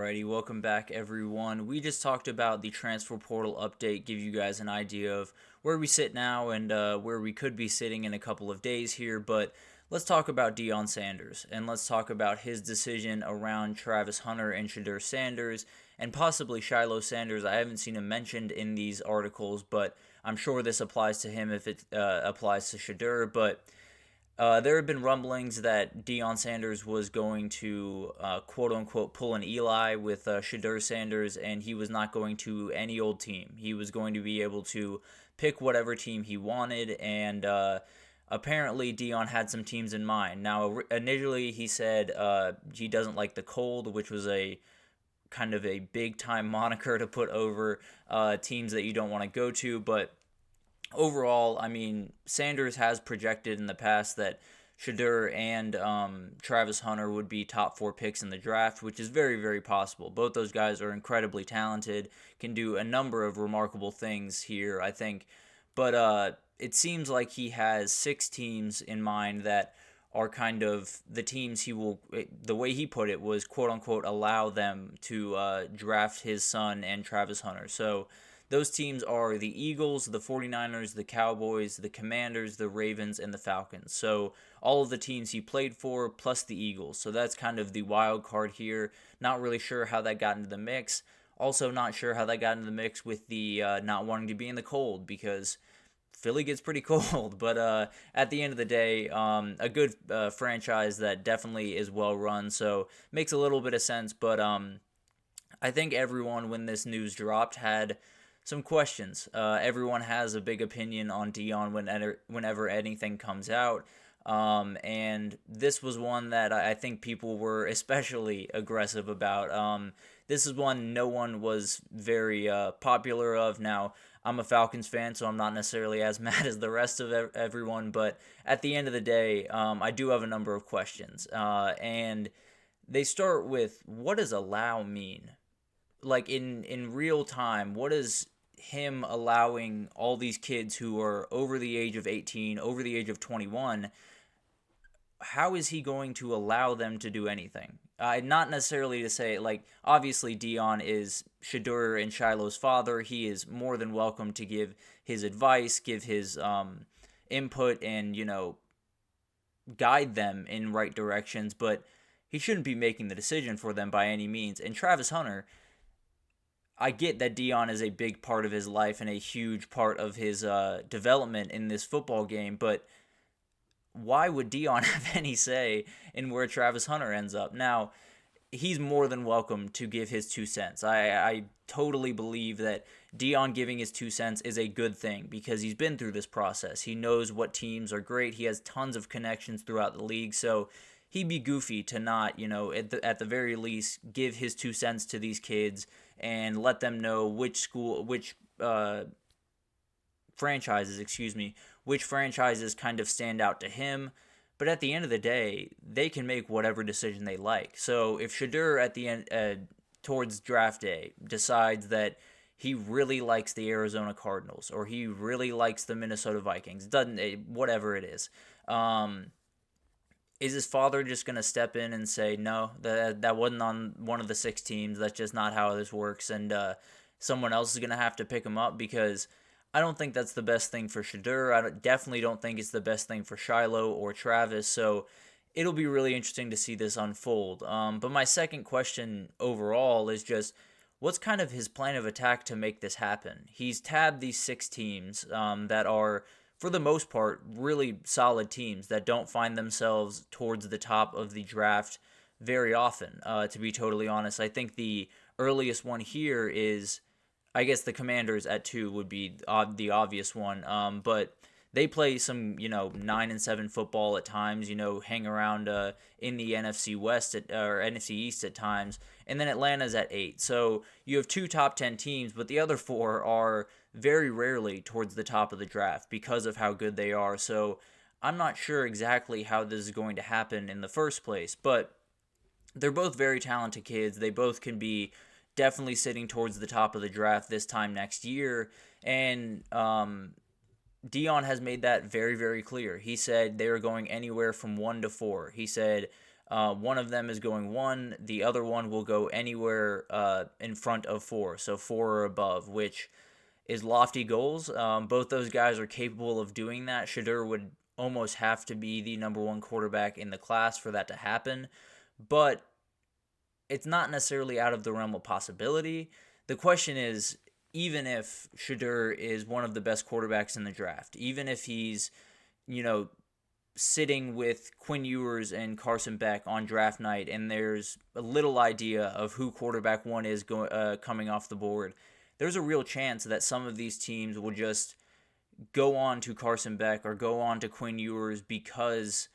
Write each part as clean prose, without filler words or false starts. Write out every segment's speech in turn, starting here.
Alrighty, welcome back everyone. We just talked about the transfer portal update, give you guys an idea of where we sit now and where we could be sitting in a couple of days here, but let's talk about Deion Sanders and let's talk about his decision around Travis Hunter and Shedeur Sanders and possibly Shiloh Sanders. I haven't seen him mentioned in these articles, but I'm sure this applies to him if it applies to Shedeur, but there have been rumblings that Deion Sanders was going to quote unquote pull an Eli with Shedeur Sanders, and he was not going to any old team. He was going to be able to pick whatever team he wanted, and apparently Deion had some teams in mind. Now, initially he said he doesn't like the cold, which was a kind of a big time moniker to put over teams that you don't want to go to, but overall, I mean, Sanders has projected in the past that Shedeur and Travis Hunter would be top 4 picks in the draft, which is very, very possible. Both those guys are incredibly talented, can do a number of remarkable things here, I think. But it seems like he has 6 teams in mind that are kind of the teams he will, the way he put it was, quote unquote, allow them to draft his son and Travis Hunter. So those teams are the Eagles, the 49ers, the Cowboys, the Commanders, the Ravens, and the Falcons. So all of the teams he played for, plus the Eagles. So that's kind of the wild card here. Not really sure how that got into the mix. Also not sure how that got into the mix with the not wanting to be in the cold, because Philly gets pretty cold. But at the end of the day, a good franchise that definitely is well run. So makes a little bit of sense. But I think everyone, when this news dropped, had some questions. Everyone has a big opinion on Deion whenever anything comes out. And this was one that I think people were especially aggressive about. This is one no one was very popular of. Now, I'm a Falcons fan, so I'm not necessarily as mad as the rest of everyone, but at the end of the day, I do have a number of questions. And they start with, what does allow mean? Like in real time, what does him allowing all these kids who are over the age of 18, over the age of 21, how is he going to allow them to do anything? Not necessarily to say, like, obviously Deion is Shedeur and Shiloh's father. He is more than welcome to give his advice, give his input, and, guide them in right directions, but he shouldn't be making the decision for them by any means. And Travis Hunter, I get that Deion is a big part of his life and a huge part of his development in this football game, but why would Deion have any say in where Travis Hunter ends up? Now, he's more than welcome to give his 2 cents. I totally believe that Deion giving his 2 cents is a good thing because he's been through this process. He knows what teams are great. He has tons of connections throughout the league, so he'd be goofy to not, at the very least, give his 2 cents to these kids and let them know which franchises kind of stand out to him. But at the end of the day, they can make whatever decision they like. So if Shedeur at the end, towards draft day, decides that he really likes the Arizona Cardinals or he really likes the Minnesota Vikings, whatever it is his father just going to step in and say, no, that wasn't on one of the 6 teams. That's just not how this works. And someone else is going to have to pick him up? Because I don't think that's the best thing for Shedeur. Definitely don't think it's the best thing for Shiloh or Travis. So it'll be really interesting to see this unfold. But my second question overall is just, what's kind of his plan of attack to make this happen? He's tabbed these 6 teams that are, for the most part, really solid teams that don't find themselves towards the top of the draft very often, to be totally honest. I think the earliest one here is, I guess the Commanders at 2 would be the obvious one, but they play some, 9-7 football at times, hang around in the NFC West or NFC East at times, and then Atlanta's at 8. So you have 2 top 10 teams, but the other 4 are very rarely towards the top of the draft because of how good they are. So I'm not sure exactly how this is going to happen in the first place, but they're both very talented kids. They both can be definitely sitting towards the top of the draft this time next year, and Deion has made that very, very clear. He said they were going anywhere from 1 to 4. He said One of them is going 1. The other one will go anywhere in front of 4, so 4 or above, which is lofty goals. Both those guys are capable of doing that. Shedeur would almost have to be the number 1 quarterback in the class for that to happen, but it's not necessarily out of the realm of possibility. The question is, even if Shedeur is one of the best quarterbacks in the draft, even if he's, you know, sitting with Quinn Ewers and Carson Beck on draft night, and there's a little idea of who quarterback 1 is coming off the board, there's a real chance that some of these teams will just go on to Carson Beck or go on to Quinn Ewers because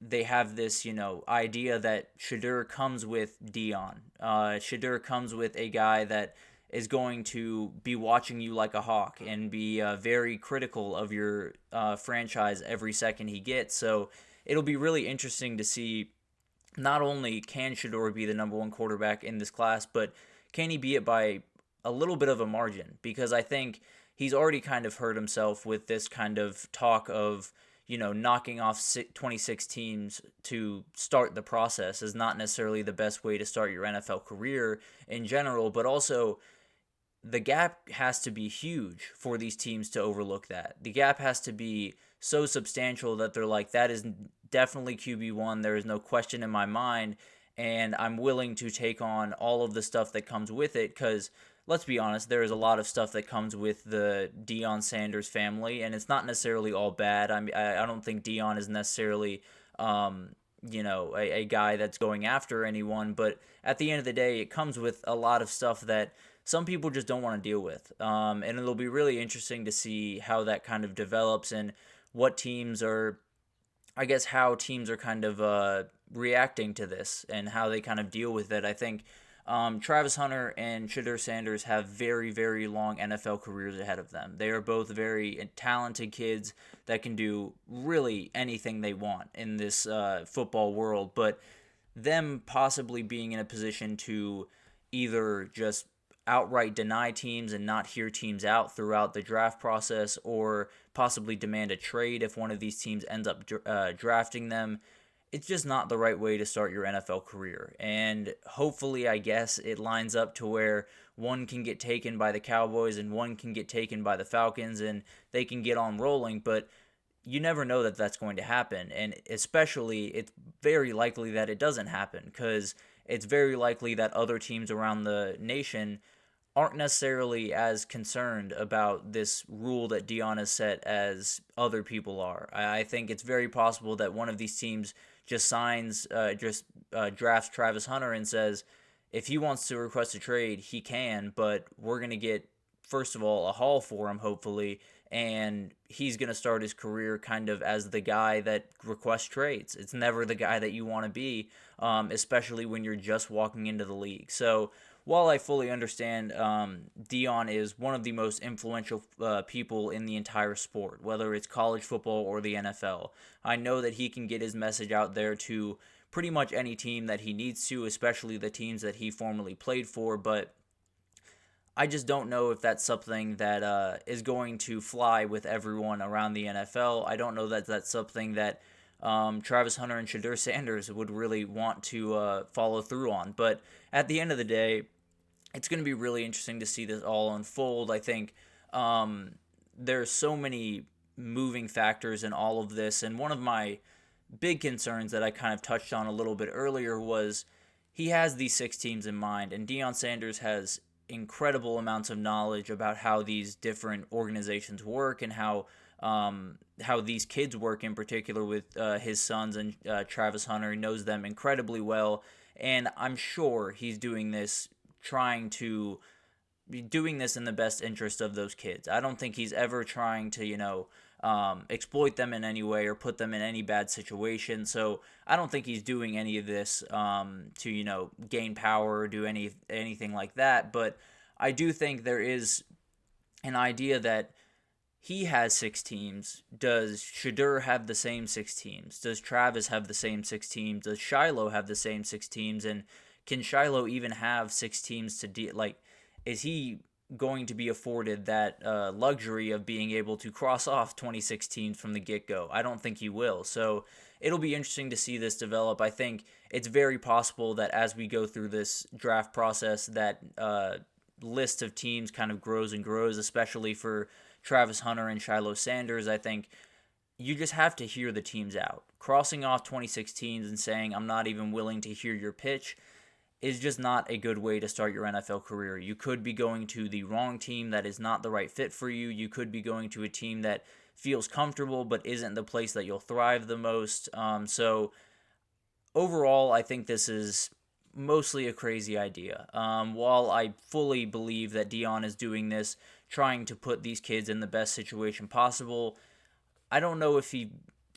they have this, idea that Shedeur comes with Deion. Shedeur comes with a guy that is going to be watching you like a hawk and be very critical of your franchise every second he gets. So it'll be really interesting to see not only can Shedeur be the number 1 quarterback in this class, but can he be it by a little bit of a margin? Because I think he's already kind of hurt himself with this kind of talk of, knocking off 26 teams to start the process is not necessarily the best way to start your NFL career in general, but also the gap has to be huge for these teams to overlook that. The gap has to be so substantial that they're like, that is definitely QB1. There is no question in my mind, and I'm willing to take on all of the stuff that comes with it, because let's be honest, there is a lot of stuff that comes with the Deion Sanders family, and it's not necessarily all bad. I don't think Deion is necessarily, a guy that's going after anyone, but at the end of the day, it comes with a lot of stuff that some people just don't want to deal with. And it'll be really interesting to see how that kind of develops and what teams are, how teams are kind of reacting to this and how they kind of deal with it. I think Travis Hunter and Shedeur Sanders have very, very long NFL careers ahead of them. They are both very talented kids that can do really anything they want in this football world, but them possibly being in a position to either just outright deny teams and not hear teams out throughout the draft process, or possibly demand a trade if one of these teams ends up drafting them, it's just not the right way to start your NFL career. And hopefully, I guess, it lines up to where one can get taken by the Cowboys and one can get taken by the Falcons and they can get on rolling, but you never know that that's going to happen. And especially, it's very likely that it doesn't happen, because it's very likely that other teams around the nation aren't necessarily as concerned about this rule that Deion has set as other people are. I think it's very possible that one of these teams just drafts Travis Hunter and says, if he wants to request a trade, he can, but we're going to get, first of all, a haul for him, hopefully, and he's going to start his career kind of as the guy that requests trades. It's never the guy that you want to be, especially when you're just walking into the league. So while I fully understand Deion is one of the most influential people in the entire sport, whether it's college football or the NFL, I know that he can get his message out there to pretty much any team that he needs to, especially the teams that he formerly played for, but I just don't know if that's something that is going to fly with everyone around the NFL. I don't know that that's something that Travis Hunter and Shedeur Sanders would really want to follow through on. But at the end of the day, it's going to be really interesting to see this all unfold. I think there's so many moving factors in all of this, and one of my big concerns that I kind of touched on a little bit earlier was he has these 6 teams in mind, and Deion Sanders has incredible amounts of knowledge about how these different organizations work and how these kids work in particular with his sons and Travis Hunter. He knows them incredibly well, and I'm sure he's doing this in the best interest of those kids. I don't think he's ever trying to, exploit them in any way or put them in any bad situation. So I don't think he's doing any of this to, gain power or do anything like that. But I do think there is an idea that he has 6 teams. Does Shedeur have the same 6 teams? Does Travis have the same 6 teams? Does Shiloh have the same 6 teams? And can Shiloh even have 6 teams to is he going to be afforded that luxury of being able to cross off 26 teams from the get-go. I don't think he will. So it'll be interesting to see this develop. I think it's very possible that as we go through this draft process, that list of teams kind of grows and grows, especially for Travis Hunter and Shiloh Sanders. I think you just have to hear the teams out. Crossing off 26 teams and saying, I'm not even willing to hear your pitch, is just not a good way to start your NFL career. You could be going to the wrong team that is not the right fit for you. You could be going to a team that feels comfortable but isn't the place that you'll thrive the most. So overall, I think this is mostly a crazy idea. While I fully believe that Deion is doing this, trying to put these kids in the best situation possible, I don't know if he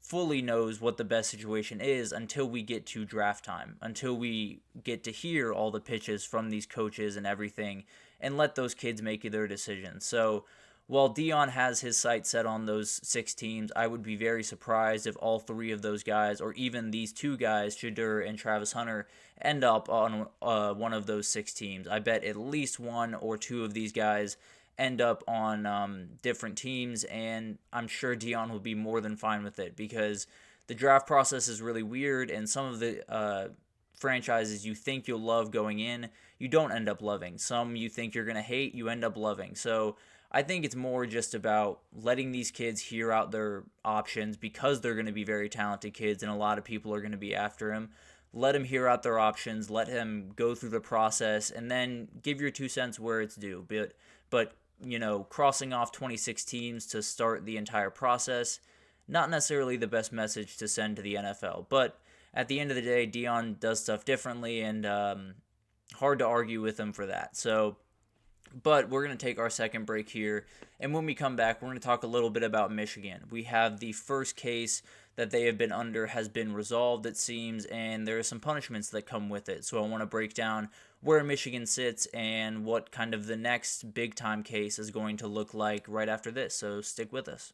fully knows what the best situation is until we get to draft time, until we get to hear all the pitches from these coaches and everything, and let those kids make their decisions. So while Deion has his sights set on those 6 teams, I would be very surprised if all 3 of those guys, or even these 2 guys, Shedeur and Travis Hunter, end up on one of those 6 teams. I bet at least 1 or 2 of these guys end up on different teams, and I'm sure Deion will be more than fine with it, because the draft process is really weird, and some of the franchises you think you'll love going in, you don't end up loving. Some you think you're going to hate, you end up loving. So I think it's more just about letting these kids hear out their options, because they're going to be very talented kids and a lot of people are going to be after him. Let them hear out their options, let him go through the process, and then give your 2 cents where it's due. But crossing off 26 teams to start the entire process, not necessarily the best message to send to the NFL. But at the end of the day, Deion does stuff differently, and hard to argue with him for that. But we're going to take our second break here, and when we come back, we're going to talk a little bit about Michigan. We have the first case that they have been under has been resolved, it seems, and there are some punishments that come with it. So I want to break down where Michigan sits and what kind of the next big-time case is going to look like right after this. So stick with us.